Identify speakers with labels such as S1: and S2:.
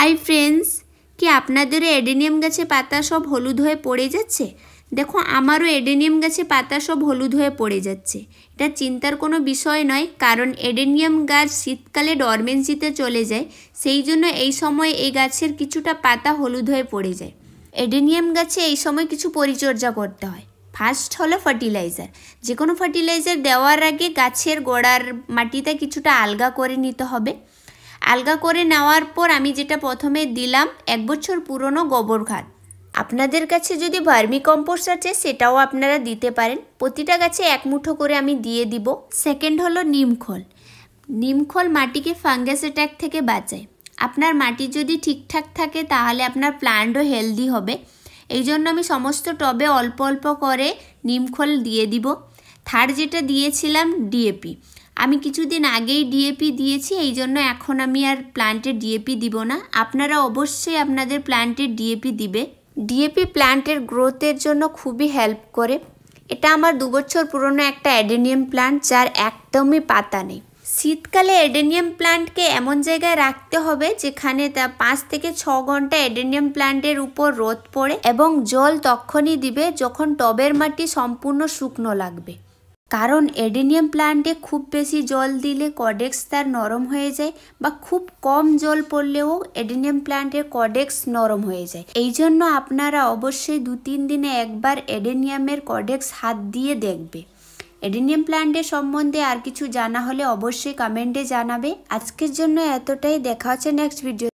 S1: Hi friends कि आपनादेरो adenium गाছে पाता सब हलुद হয়ে পড়ে যাচ্ছে। देखो आमारो एडेनियम गाছে पाता सब हलुद হয়ে পড়ে যাচ্ছে। এটা চিন্তার কোনো বিষয় নয়, কারণ এডেনিয়াম গাছ শীতকালে ডরমেন্সিতে চলে যায়, সেই জন্য এই সময় এই গাছের কিছুটা পাতা হলুদ হয়ে পড়ে যায়। এডেনিয়াম গাছে এই সময় কিছু পরিচর্যা করতে হয়। ফার্স্ট হলো ফার্টিলাইজার। যে কোনো ফার্টিলাইজার দেওয়ার আগে গাছের গোড়ার মাটিটা কিছুটা আলগা করে নিতে হবে। আলগা করে নেওয়ার পর আমি যেটা প্রথমে দিলাম 1 বছর পুরনো গোবর খাদ। আপনাদের কাছে যদি ভার্মি কম্পোস্ট আছে সেটাও আপনারা দিতে পারেন। প্রতিটা গাছে 1 মুঠো করে আমি দিয়ে দিব। সেকেন্ড হলো নিমখোল। নিমখোল মাটিকে ফাঙ্গাস অ্যাটাক থেকে বাঁচায়। আপনার মাটি যদি ঠিকঠাক থাকে তাহলে আপনার প্ল্যান্টও হেলদি হবে। এই জন্য আমি সমস্ত টবে অল্প অল্প করে নিমখোল দিয়ে দিব। থার্ড যেটা দিয়েছিলাম ডিএপি। আমি কিছুদিন আগেই ডিএপি দিয়েছি, এই জন্য এখন আমি আর প্ল্যান্টে ডিএপি দিব না। আপনারা অবশ্যই আপনাদের প্ল্যান্টে ডিএপি দিবে। ডিএপি প্ল্যান্টের গ্রোথের জন্য খুবই হেল্প করে। এটা আমার 2 বছর পুরনো একটা এডেনিয়াম প্ল্যান্ট, যার একদমই পাতা নেই। শীতকালে এডেনিয়াম প্ল্যান্টকে এমন জায়গায় রাখতে হবে যেখানে 5 থেকে 6 ঘন্টা এডেনিয়াম প্ল্যান্টের উপর রোদ পড়ে, এবং জল তখনই দিবে যখন টবের মাটি সম্পূর্ণ শুকনো লাগবে। কারণ এডেনিয়াম প্ল্যান্টে খুব বেশি জল দিলে কডেক্স তার নরম হয়ে যায়, বা খুব কম জল পড়লেও এডেনিয়াম প্ল্যান্টের কডেক্স নরম হয়ে যায়। এই জন্য আপনারা অবশ্যই 2-3 দিনে একবার এডেনিয়ামের কডেক্স হাত দিয়ে দেখবে। এডেনিয়াম প্ল্যান্টের সম্বন্ধে আর কিছু জানা হলে অবশ্যই কমেন্টে জানাবে। আজকের জন্য এতটাই, দেখা হচ্ছে নেক্সট ভিডিও।